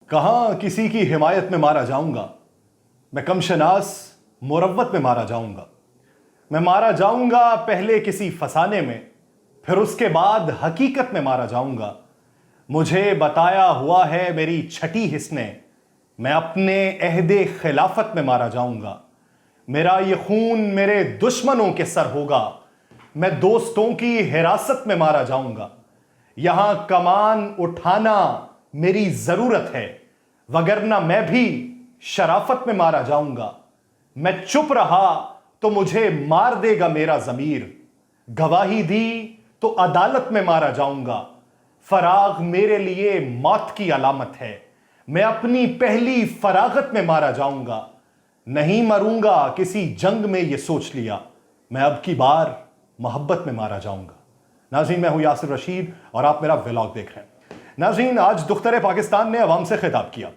कहां किसी की हिमायत में मारा जाऊंगा, मैं कमशनास मुरव्वत में मारा जाऊंगा। मैं मारा जाऊंगा पहले किसी फसाने में, फिर उसके बाद हकीकत में मारा जाऊंगा। मुझे बताया हुआ है मेरी छठी हिस्ने, मैं अपने अहदे खिलाफत में मारा जाऊंगा। मेरा ये खून मेरे दुश्मनों के सर होगा, मैं दोस्तों की हिरासत में मारा जाऊंगा। यहां कमान उठाना मेरी जरूरत है, वगरना मैं भी शराफत में मारा जाऊंगा। मैं चुप रहा तो मुझे मार देगा मेरा जमीर, गवाही दी तो अदालत में मारा जाऊंगा। फराग मेरे लिए मौत की अलामत है, मैं अपनी पहली फरागत में मारा जाऊंगा। नहीं मरूंगा किसी जंग में ये सोच लिया, मैं अब की बार मोहब्बत में मारा जाऊंगा। नाज़रीन, मैं हूं यासिर रशीद और आप मेरा व्लॉग देख रहे हैं। नाज़रीन, आज दुख्तर पाकिस्तान ने अवाम से खिताब किया।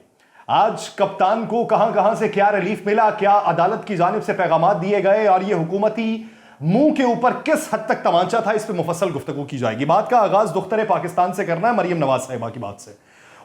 आज कप्तान को कहां कहां से क्या रिलीफ मिला, क्या अदालत की जानिब से पैगाम दिए गए और यह हुकूमती मुंह के ऊपर किस हद तक तमांचा था, इस पर मुफस्सल गुफ्तगू की जाएगी। बात का आगाज दुख्तर पाकिस्तान से करना है, मरियम नवाज साहिबा की बात से।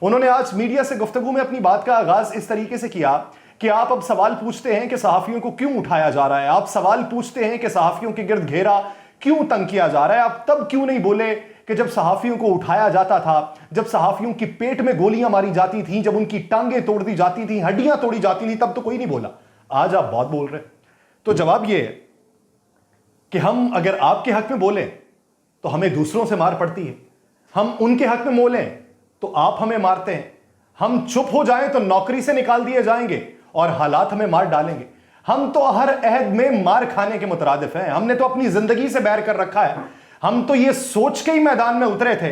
उन्होंने आज मीडिया से गुफ्तगू में अपनी बात का आगाज इस तरीके से किया कि आप अब सवाल पूछते हैं कि सहाफियों को क्यों उठाया जा रहा है, आप सवाल पूछते हैं कि सहाफियों के गिर्द घेरा क्यों तंग किया जा रहा है। आप तब क्यों नहीं बोले कि जब सहाफियों को उठाया जाता था, जब सहाफियों की पेट में गोलियां मारी जाती थी, जब उनकी टांगें तोड़ दी जाती थी, हड्डियां तोड़ी जाती थी, तब तो कोई नहीं बोला। आज आप बहुत बोल रहे। तो जवाब यह है कि हम अगर आपके हक में बोलें तो हमें दूसरों से मार पड़ती है, हम उनके हक में बोलें तो आप हमें मारते हैं। हम चुप हो जाएं तो नौकरी से निकाल दिए जाएंगे और हालात हमें मार डालेंगे। हम तो हर अहद में मार खाने के मुतरादिफ हैं। हमने तो अपनी जिंदगी से बैर कर रखा है। हम तो यह सोच के ही मैदान में उतरे थे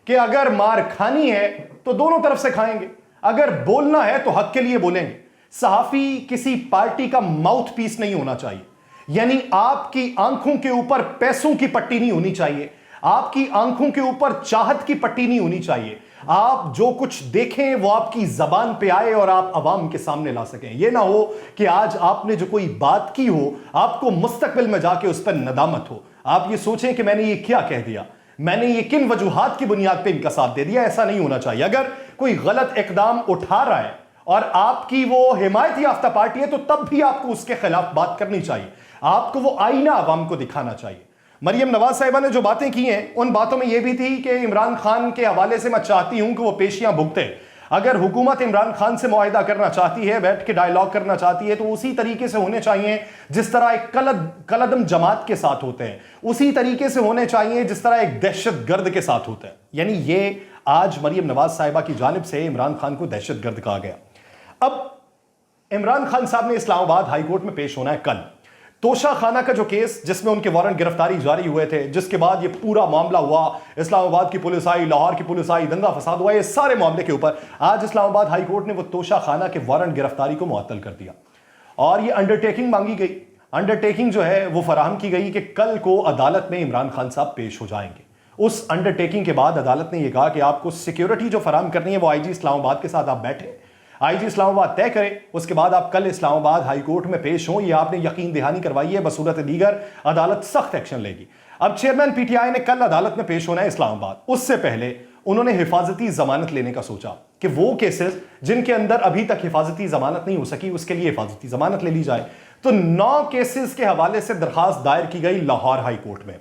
कि अगर मार खानी है तो दोनों तरफ से खाएंगे, अगर बोलना है तो हक के लिए बोलेंगे। सहाफी किसी पार्टी का माउथ पीस नहीं होना चाहिए, यानी आपकी आंखों के ऊपर पैसों की पट्टी नहीं होनी चाहिए, आपकी आंखों के ऊपर चाहत की पट्टी नहीं होनी चाहिए। आप जो कुछ देखें वो आपकी जबान पे आए और आप अवाम के सामने ला सकें। यह ना हो कि आज आपने जो कोई बात की हो, आपको मुस्तकबिल में जाके उस पर नदामत हो। आप ये सोचें कि मैंने ये क्या कह दिया, मैंने ये किन वजूहात की बुनियाद पे इनका साथ दे दिया। ऐसा नहीं होना चाहिए। अगर कोई गलत इकदाम उठा रहा है और आपकी वो हिमायत याफ्ता पार्टी है तो तब भी आपको उसके खिलाफ बात करनी चाहिए, आपको वो आईना अवाम को दिखाना चाहिए। मरियम नवाज साहिबा ने जो बातें की हैं उन बातों में यह भी थी कि इमरान खान के हवाले से मैं चाहती हूं कि वो पेशियां भुगते। अगर हुकूमत इमरान खान से मुआहिदा करना चाहती है, बैठ के डायलॉग करना चाहती है, तो उसी तरीके से होने चाहिए जिस तरह एक कलदम जमात के साथ होते हैं, उसी तरीके से होने चाहिए जिस तरह एक दहशत गर्द के साथ होते हैं। यानी ये आज मरियम नवाज साहिबा की जानिब से इमरान खान को दहशत गर्द कहा गया। अब इमरान खान साहब ने इस्लामाबाद हाईकोर्ट में पेश होना है कल। तोशा खाना का जो केस जिसमें उनके वारंट गिरफ्तारी जारी हुए थे, जिसके बाद ये पूरा मामला हुआ, इस्लामाबाद की पुलिस आई, लाहौर की पुलिस आई, दंगा फसाद हुआ, ये सारे मामले के ऊपर आज इस्लामाबाद हाई कोर्ट ने वो तोशा खाना के वारंट गिरफ्तारी को मुअत्तल कर दिया और ये अंडरटेकिंग मांगी गई। अंडरटेकिंग जो है वो फराहम की गई कि कल को अदालत में इमरान खान साहब पेश हो जाएंगे। उस अंडरटेकिंग के बाद अदालत ने यह कहा कि आपको सिक्योरिटी जो फराहम करनी है वो आईजी इस्लामाबाद के साथ आप बैठे, आईजी इस्लामाबाद तय करे, उसके बाद आप कल इस्लामाबाद हाई कोर्ट में पेश हों। ये आपने यकीन दहानी करवाई है, बसूरत दीगर अदालत सख्त एक्शन लेगी। अब चेयरमैन पीटीआई ने कल अदालत में पेश होना है इस्लामाबाद। उससे पहले उन्होंने हिफाजती जमानत लेने का सोचा कि वो केसेस जिनके अंदर अभी तक हिफाजती जमानत नहीं हो सकी उसके लिए हिफाजती जमानत ले ली जाए। तो 9 केसेस के हवाले से दरखास्त दायर की गई लाहौर हाई कोर्ट में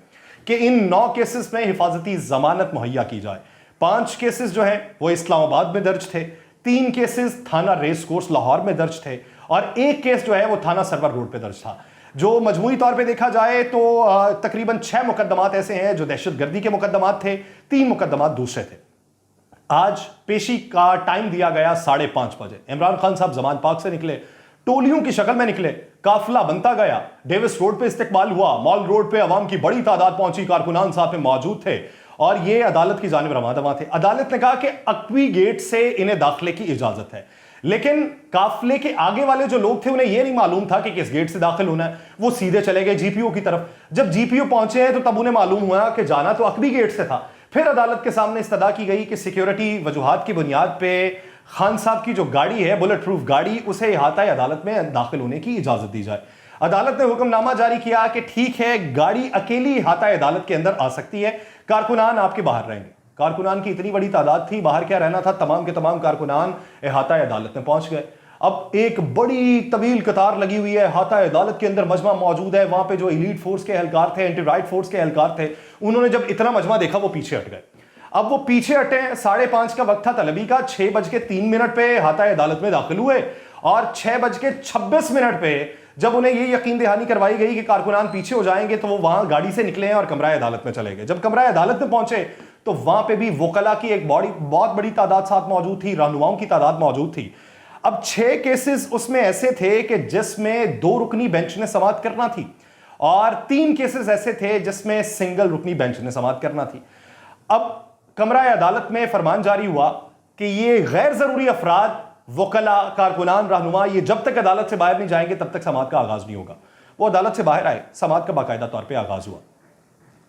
कि इन 9 केसेस में हिफाजती जमानत मुहैया की जाए। 5 केसेस जो है वो इस्लामाबाद में दर्ज थे, 3 केसेस थाना रेस कोर्स लाहौर में दर्ज थे और 1 केस जो है वो थाना सरवर रोड पे दर्ज था। जो मजमूई तौर पे देखा जाए तो तकरीबन 6 मुकदमात ऐसे हैं जो दहशतगर्दी के मुकदमात थे, 3 मुकदमात दूसरे थे। आज पेशी का टाइम दिया गया 5:30 बजे। इमरान खान साहब जमान पार्क से निकले, टोलियों की शक्ल में निकले, काफिला बनता गया, डेविस रोड पे इस्तेकबाल हुआ, मॉल रोड पे अवाम की बड़ी तादाद पहुंची, कारकुनान साथ में मौजूद थे और ये अदालत की जानिब रवादवा थे। अदालत ने कहा कि अक्वी गेट से इन्हें दाखिले की इजाजत है, लेकिन काफिले के आगे वाले जो लोग थे उन्हें यह नहीं मालूम था कि किस गेट से दाखिल होना है। वो सीधे चले गए जीपीओ की तरफ। जब जीपीओ पहुंचे हैं तो तब उन्हें मालूम हुआ कि जाना तो अक्वी गेट से था। फिर अदालत के सामने इस्तदा की गई कि सिक्योरिटी वजूहात की बुनियाद पे खान साहब की जो गाड़ी है, बुलेट प्रूफ गाड़ी, उसे इहाता अदालत में दाखिल होने की इजाजत दी जाए। अदालत ने हुक्मनामा जारी किया कि ठीक है, गाड़ी अकेली इहाता अदालत के अंदर आ सकती है, कारकुनान आपके बाहर रहेंगे। कारकुनान की इतनी बड़ी तादाद थी, बाहर क्या रहना था, तमाम के तमाम कारकुनान अहाता अदालत में पहुंच गए। अब एक बड़ी तवील कतार लगी हुई है, अहाता अदालत के अंदर मजमा मौजूद है। वहां पे जो एलीट फोर्स के एहलकार थे, एंटी राइट फोर्स के एहलकार थे, उन्होंने जब इतना मजमा देखा वो पीछे हट गए। अब वो पीछे हटे, 5:30 का वक्त था तलबी का, 6:03 पे अहाता अदालत में दाखिल हुए और 6:26 पे जब उन्हें ये यकीन दहानी करवाई गई कि कारकुनान पीछे हो जाएंगे तो वो वहां गाड़ी से निकले हैं और कमरा अदालत में चले गए। जब कमरा अदालत में पहुंचे तो वहां पे भी वकला की एक बहुत बड़ी तादाद साथ मौजूद थी, रहनुमाओं की तादाद मौजूद थी। अब 6 केसेस उसमें ऐसे थे कि जिसमें 2 रुकनी बेंच ने समाअत करना थी और 3 केसेस ऐसे थे जिसमें सिंगल रुकनी बेंच ने समाअत करना थी। अब कमरा अदालत में फरमान जारी हुआ कि ये गैर जरूरी अफराद, वकला, कारकुनान, रहनुमा, ये जब तक अदालत से बाहर नहीं जाएंगे तब तक समाअत का आगाज नहीं होगा। वो अदालत से बाहर आए, समाअत का बाकायदा तौर पर आगाज हुआ।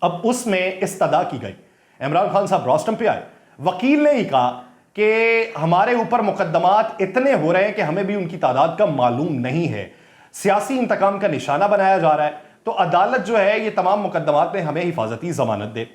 अब उसमें इस्तदा की गई, इमरान खान साहब रोस्टम पे आए, वकील ने ही कहा कि हमारे ऊपर मुकदमात इतने हो रहे हैं कि हमें भी उनकी तादाद का मालूम नहीं है, सियासी इंतकाम का निशाना बनाया जा रहा है, तो अदालत जो है ये तमाम मुकदमात में हमें हिफाजती जमानत दे।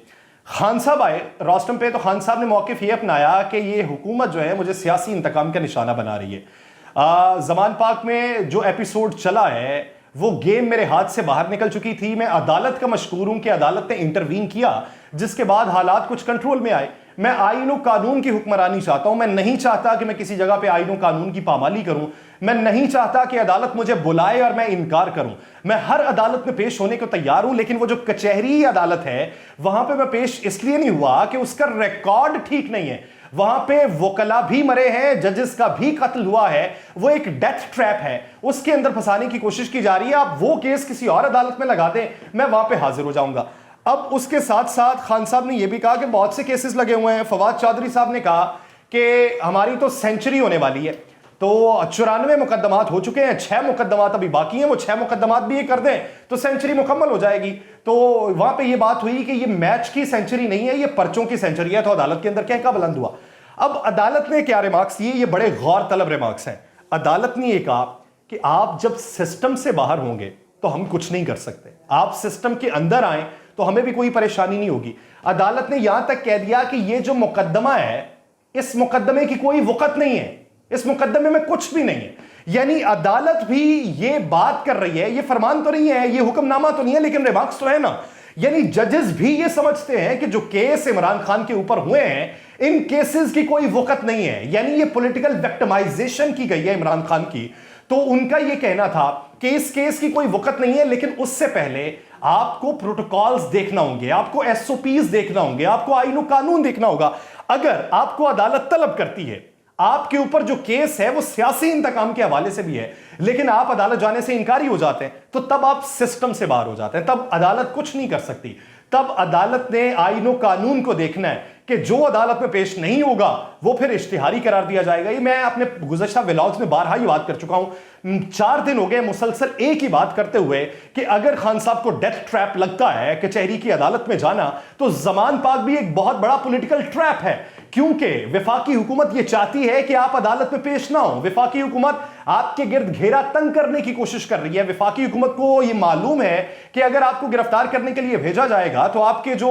खान साहब आए रोस्टम पे, तो खान साहब ने मौक़िफ़ ये अपनाया कि ये हुकूमत जो है मुझे सियासी इंतकाम का निशाना बना रही है। ज़मान पाक में जो एपिसोड चला है वो गेम मेरे हाथ से बाहर निकल चुकी थी। मैं अदालत का मशकूर हूं कि अदालत ने इंटरवीन किया, जिसके बाद हालात कुछ कंट्रोल में आए। मैं आईन और कानून की हुक्मरानी चाहता हूं। मैं नहीं चाहता कि मैं किसी जगह पे आईन और कानून की पामाली करूं। मैं नहीं चाहता कि अदालत मुझे बुलाए और मैं इनकार करूं। मैं हर अदालत में पेश होने को तैयार हूं, लेकिन वो जो कचहरी अदालत है वहां पे मैं पेश इसलिए नहीं हुआ कि उसका रिकॉर्ड ठीक नहीं है। वहां पे वकला भी मरे हैं, जजेस का भी कत्ल हुआ है, वो एक डेथ ट्रैप है, उसके अंदर फंसाने की कोशिश की जा रही है। आप वो केस किसी और अदालत में लगा दें, मैं वहां पे हाजिर हो जाऊंगा। अब उसके साथ साथ खान साहब ने यह भी कहा कि बहुत से केसेस लगे हुए हैं। फवाद चौधरी साहब ने कहा कि हमारी तो सेंचुरी होने वाली है, तो 94 मुकदमात हो चुके हैं, 6 मुकदमात अभी बाकी हैं, वो 6 मुकदमात भी ये कर दें तो सेंचुरी मुकम्मल हो जाएगी। तो वहां पे ये बात हुई कि ये मैच की सेंचुरी नहीं है, ये पर्चों की सेंचुरी है। तो अदालत के अंदर कहका बुलंद हुआ। अब अदालत ने क्या रिमार्क्स दिए, ये बड़े गौर तलब रिमार्क्स हैं। अदालत ने यह कहा कि आप जब सिस्टम से बाहर होंगे तो हम कुछ नहीं कर सकते, आप सिस्टम के अंदर आए तो हमें भी कोई परेशानी नहीं होगी। अदालत ने यहां तक कह दिया कि ये जो मुकदमा है, इस मुकदमे की कोई वक़्त नहीं है, इस मुकदमे में कुछ भी नहीं है। यानी अदालत भी ये बात कर रही है, ये फरमान तो नहीं है, ये हुक्मनामा तो नहीं है, लेकिन रिमार्क्स तो है ना। यानी जजेस भी ये समझते हैं कि जो केस इमरान खान के ऊपर हुए हैं, इन केसेस की कोई वक़्त नहीं है। यानी ये पॉलिटिकल विक्टिमाइजेशन की गई है इमरान खान की। तो उनका ये कहना था कि इस केस की कोई वक़्त नहीं है, लेकिन उससे पहले आपको प्रोटोकॉल्स देखना होंगे, आपको एसओपीज देखना होंगे, आपको आईन और कानून देखना होगा। अगर आपको अदालत तलब करती है, आपके ऊपर जो केस है वो सियासी इंतकाम के हवाले से भी है, लेकिन आप अदालत जाने से इनकारी हो जाते हैं, तो तब आप सिस्टम से बाहर हो जाते हैं, तब अदालत कुछ नहीं कर सकती। तब अदालत ने आईन और कानून को देखना है कि जो अदालत में पेश नहीं होगा वो फिर इश्तिहारी करार दिया जाएगा। ये मैं अपने गुज़श्ता व्लॉग्स में बारहा ही बात कर चुका हूं। 4 दिन हो गए मुसलसल एक ही बात करते हुए कि अगर खान साहब को डेथ ट्रैप लगता है कचहरी की अदालत में जाना, तो ज़मान पाक भी एक बहुत बड़ा पॉलिटिकल ट्रैप है, क्योंकि विफाकी हुकूमत यह चाहती है कि आप अदालत में पेश ना हो। विफाकी हुकूमत आपके गिर्द घेरा तंग करने की कोशिश कर रही है। विफाकी हुकूमत को यह मालूम है कि अगर आपको गिरफ्तार करने के लिए भेजा जाएगा तो आपके जो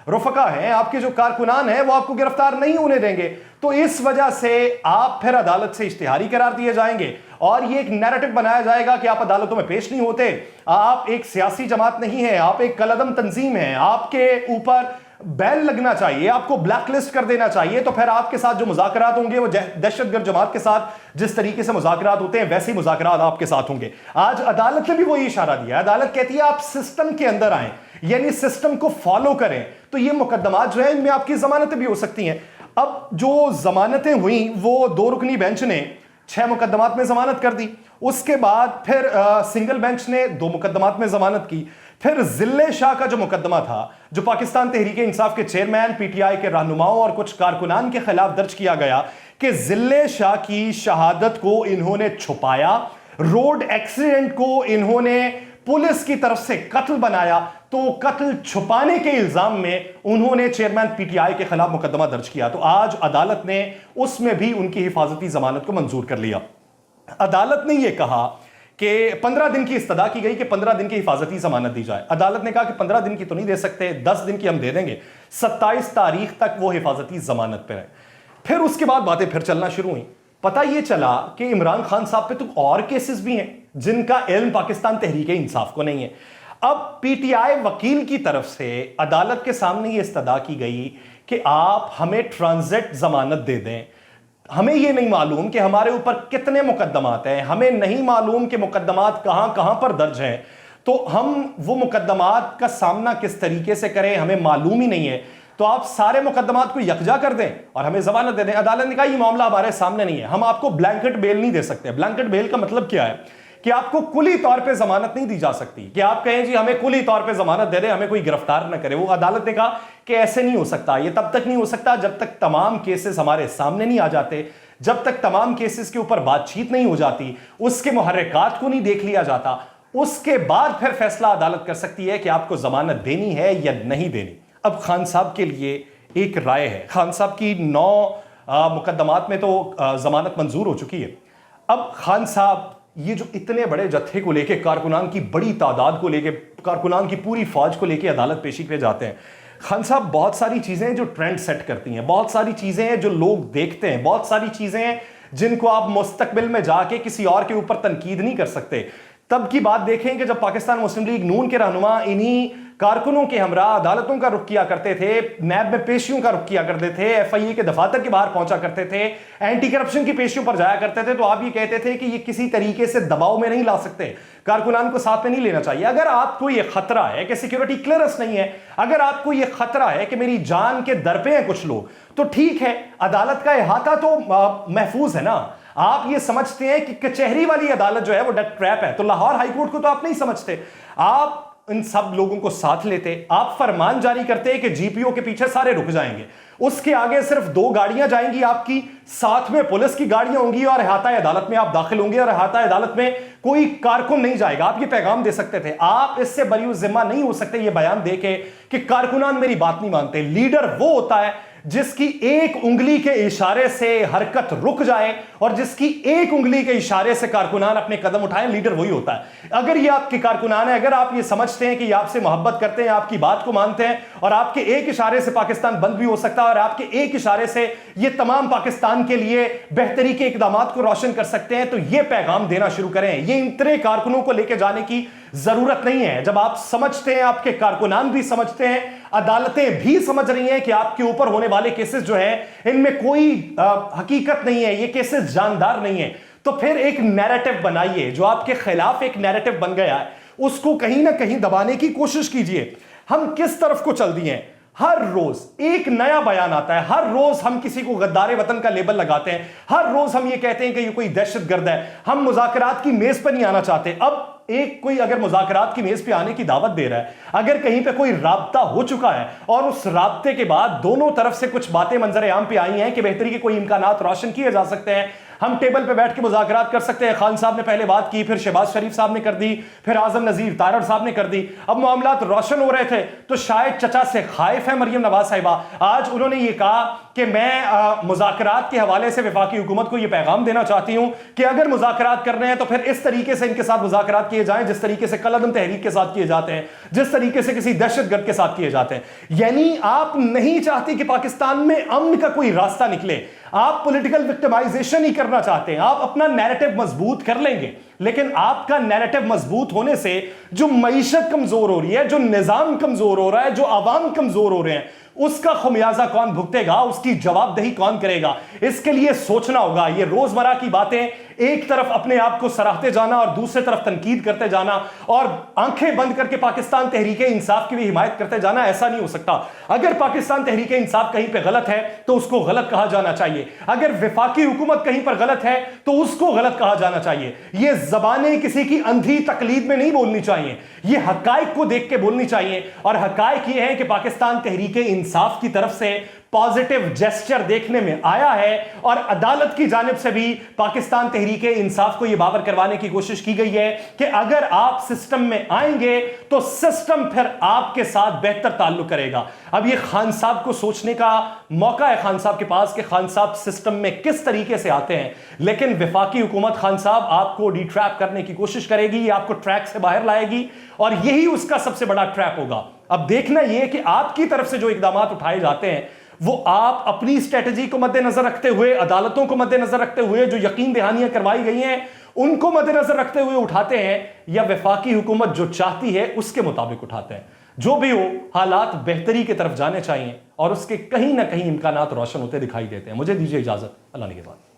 रुफका हैं, आपके जो कारकुनान हैं, वो आपको गिरफ्तार नहीं होने देंगे। तो इस वजह से आप फिर अदालत से इश्तिहारी करार दिए जाएंगे और ये एक नैरेटिव बनाया जाएगा कि आप अदालतों में पेश नहीं होते, आप एक सियासी जमात नहीं है, आप एक कलअदम तंजीम है, आपके ऊपर बैन लगना चाहिए, आपको ब्लैकलिस्ट कर देना चाहिए। तो फिर आपके साथ जो मुज़ाकरात होंगे वो दहशतगर्द जमात के साथ जिस तरीके से मुज़ाकरात होते हैं वैसे ही मुज़ाकरात आपके साथ होंगे। आज अदालत ने भी वही इशारा दिया। अदालत कहती है आप सिस्टम के अंदर आए, यानी सिस्टम को फॉलो करें, तो ये मुकदमात जो है इनमें आपकी जमानतें भी हो सकती हैं। अब जो जमानतें हुई वो 2 रुकनी बेंच ने 6 मुकदमात में जमानत कर दी। उसके बाद फिर सिंगल बेंच ने 2 मुकदमात में जमानत की। फिर जिले शाह का जो मुकदमा था, जो पाकिस्तान तहरीक इंसाफ के चेयरमैन, पीटीआई के रहनुमाओं और कुछ कारकुनान के खिलाफ दर्ज किया गया कि जिले शाह की शहादत को इन्होंने छुपाया, रोड एक्सीडेंट को इन्होंने पुलिस की तरफ से कत्ल बनाया, तो कत्ल छुपाने के इल्जाम में उन्होंने चेयरमैन पीटीआई के खिलाफ मुकदमा दर्ज किया। तो आज अदालत ने उसमें भी उनकी हिफाजती जमानत को मंजूर कर लिया। अदालत ने यह कहा कि 15 दिन की इस्तदा की गई कि 15 दिन की हिफाजती जमानत दी जाए। अदालत ने कहा कि 15 दिन की तो नहीं दे सकते, 10 दिन की हम दे देंगे। 27 तारीख तक वो हिफाजती जमानत पे रहे। फिर उसके बाद बातें फिर चलना शुरू हुई। पता ये चला कि इमरान खान साहब पे तो और केसेस भी हैं जिनका इल्म पाकिस्तान तहरीक इंसाफ को नहीं है। अब पीटीआई वकील की तरफ से अदालत के सामने ये इस्तदा की गई कि आप हमें ट्रांजिट जमानत दे दें। हमें यह नहीं मालूम कि हमारे ऊपर कितने मुकदमात हैं, हमें नहीं मालूम कि मुकदमात कहां कहां पर दर्ज हैं, तो हम वो मुकदमात का सामना किस तरीके से करें हमें मालूम ही नहीं है। तो आप सारे मुकदमात को यकजा कर दें और हमें जमानत दे दें। अदालत ने कहा यह मामला हमारे सामने नहीं है, हम आपको ब्लैंकेट बेल नहीं दे सकते। ब्लैंकेट बेल का मतलब क्या है कि आपको कुली तौर पे जमानत नहीं दी जा सकती कि आप कहें जी हमें कुली तौर पे जमानत दे दे, हमें कोई गिरफ्तार ना करे। वो अदालत ने कहा कि ऐसे नहीं हो सकता। ये तब तक नहीं हो सकता जब तक तमाम केसेस हमारे सामने नहीं आ जाते, जब तक तमाम केसेस के ऊपर बातचीत नहीं हो जाती, उसके मुहर्रिकात को नहीं देख लिया जाता, उसके बाद फिर फैसला अदालत कर सकती है कि आपको जमानत देनी है या नहीं देनी। अब खान साहब के लिए एक राय है। खान साहब की 9 मुकदमात में तो जमानत मंजूर हो चुकी है। अब खान साहब ये जो इतने बड़े जत्थे को लेके, कारकुनान की बड़ी तादाद को लेके, कारकुनान की पूरी फौज को लेके अदालत पेशी पे जाते हैं। खान साहब बहुत सारी चीजें हैं जो ट्रेंड सेट करती हैं, बहुत सारी चीजें हैं जो लोग देखते हैं, बहुत सारी चीजें हैं जिनको आप मुस्तकबिल में जाके किसी और के ऊपर तनकीद नहीं कर सकते। तब की बात देखें कि जब पाकिस्तान मुस्लिम लीग नून के रहनुमा इन्हीं कारकुनों के हमरा अदालतों का रुख किया करते थे, नैब में पेशियों का रुख किया करते थे, एफआईए के दफातर के बाहर पहुंचा करते थे, एंटी करप्शन की पेशियों पर जाया करते थे, तो आप ये कहते थे कि ये किसी तरीके से दबाव में नहीं ला सकते, कारकुनान को साथ में नहीं लेना चाहिए। अगर आपको ये खतरा है कि सिक्योरिटी क्लियरेंस नहीं है, अगर आपको ये खतरा है कि मेरी जान के दर पे हैं कुछ लोग, तो ठीक है, अदालत का इहाता तो महफूज है ना। आप ये समझते हैं कि कचहरी वाली अदालत जो है वो डेथ ट्रैप है, तो लाहौर हाईकोर्ट को तो आप नहीं समझते। आप इन सब लोगों को साथ लेते, आप फरमान जारी करते कि जीपीओ के पीछे सारे रुक जाएंगे, उसके आगे सिर्फ 2 गाड़ियां जाएंगी आपकी, साथ में पुलिस की गाड़ियां होंगी और अहाता अदालत में आप दाखिल होंगे और अहाता अदालत में कोई कारकुन नहीं जाएगा। आप ये पैगाम दे सकते थे। आप इससे बरी जिम्मा नहीं हो सकते ये बयान देके कि कारकुनान मेरी बात नहीं मानते। लीडर वो होता है जिसकी एक उंगली के इशारे से हरकत रुक जाए और जिसकी एक उंगली के इशारे से कारकुनान अपने कदम उठाएं, लीडर वही होता है। अगर ये आपके कारकुनान है, अगर आप ये समझते हैं कि ये आपसे मोहब्बत करते हैं, आपकी बात को मानते हैं और आपके एक इशारे से पाकिस्तान बंद भी हो सकता है और आपके एक इशारे से ये तमाम पाकिस्तान के लिए बेहतरी के इकदामात को रोशन कर सकते हैं, तो ये पैगाम देना शुरू करें। ये इतने कारकुनों को लेकर जाने की जरूरत नहीं है। जब आप समझते हैं, आपके कारकुनान भी समझते हैं, अदालतें भी समझ रही हैं कि आपके ऊपर होने वाले केसेस जो हैं इनमें कोई हकीकत नहीं है, ये केसेस जानदार नहीं है, तो फिर एक नैरेटिव बनाइए। जो आपके खिलाफ एक नैरेटिव बन गया है उसको कहीं ना कहीं दबाने की कोशिश कीजिए। हम किस तरफ को चल दिए हैं, हर रोज एक नया बयान आता है, हर रोज हम किसी को गद्दारे वतन का लेबल लगाते हैं, हर रोज हम ये कहते हैं कि ये कोई दहशतगर्द है, हम मुज़ाकरात की मेज पर नहीं आना चाहते। अब एक कोई अगर मुज़ाकरात की मेज पे आने की दावत दे रहा है, अगर कहीं पे कोई राब्ता हो चुका है और उस राब्ते के बाद दोनों तरफ से कुछ बातें मंजर आम पे आई हैं कि बेहतरी के कोई इम्कानात रोशन किए जा सकते हैं, हम टेबल पे बैठ के मुज़ाकरात कर सकते हैं। खान साहब ने पहले बात की, फिर शहबाज शरीफ साहब ने कर दी, फिर आजम नजीर तारड़ साहब ने कर दी। अब मामलात रोशन हो रहे थे तो शायद चचा से खाइफ है मरियम नवाज साहिबा। आज उन्होंने ये कहा कि मैं मुज़ाकरात के हवाले से वफाकी हुकूमत को यह पैगाम देना चाहती हूं कि अगर मुज़ाकरात कर रहे हैं तो फिर इस तरीके से इनके साथ मुज़ाकरात किए जाएं जिस तरीके से कलअदम तहरीक के साथ किए जाते हैं, जिस तरीके से किसी दहशतगर्द के साथ किए जाते हैं। यानी आप नहीं चाहती कि पाकिस्तान में अमन का कोई रास्ता निकले, आप पॉलिटिकल विक्टिमाइजेशन ही करना चाहते हैं। आप अपना नैरेटिव मजबूत कर लेंगे, लेकिन आपका नैरेटिव मजबूत होने से जो मईशत कमजोर हो रही है, जो निजाम कमजोर हो रहा है, जो आवाम कमजोर हो रहे हैं, उसका खमियाजा कौन भुगतेगा, उसकी जवाबदेही कौन करेगा, इसके लिए सोचना होगा। ये रोजमर्रा की बातें, एक तरफ अपने आप को सराहते जाना और दूसरी तरफ तनकीद करते जाना और आंखें बंद करके पाकिस्तान तहरीक इंसाफ की भी हिमायत करते जाना, ऐसा नहीं हो सकता। अगर पाकिस्तान तहरीक इंसाफ कहीं पे गलत है तो उसको गलत कहा जाना चाहिए, अगर वफाकी हुकूमत कहीं पर गलत है तो उसको गलत कहा जाना चाहिए। ये जबानें किसी की अंधी तकलीद में नहीं बोलनी चाहिए, ये हकाइक को देख के बोलनी चाहिए। और हकाइक ये है कि पाकिस्तान तहरीक इंसाफ की तरफ से पॉजिटिव जेस्चर देखने में आया है और अदालत की जानिब से भी पाकिस्तान तहरीक इंसाफ को यह बावर करवाने की कोशिश की गई है कि अगर आप सिस्टम में आएंगे तो सिस्टम फिर आपके साथ बेहतर ताल्लुक करेगा। अब यह खान साहब को सोचने का मौका है खान साहब के पास कि खान साहब सिस्टम में किस तरीके से आते हैं, लेकिन वफाकी हुकूमत खान साहब आपको डिट्रैप करने की कोशिश करेगी, आपको ट्रैक से बाहर लाएगी और यही उसका सबसे बड़ा ट्रैप होगा। अब देखना यह कि आपकी तरफ से जो इकदाम उठाए जाते हैं वो आप अपनी स्ट्रेटजी को मद्देनजर रखते हुए, अदालतों को मद्देनजर रखते हुए, जो यकीन दहानियां करवाई गई हैं उनको मद्देनजर रखते हुए उठाते हैं या वफाकी हुकूमत जो चाहती है उसके मुताबिक उठाते हैं। जो भी हो, हालात बेहतरी की तरफ जाने चाहिए और उसके कहीं ना कहीं इम्कानात रोशन होते दिखाई देते हैं। मुझे दीजिए इजाजत, अल्लाह ने के बाद।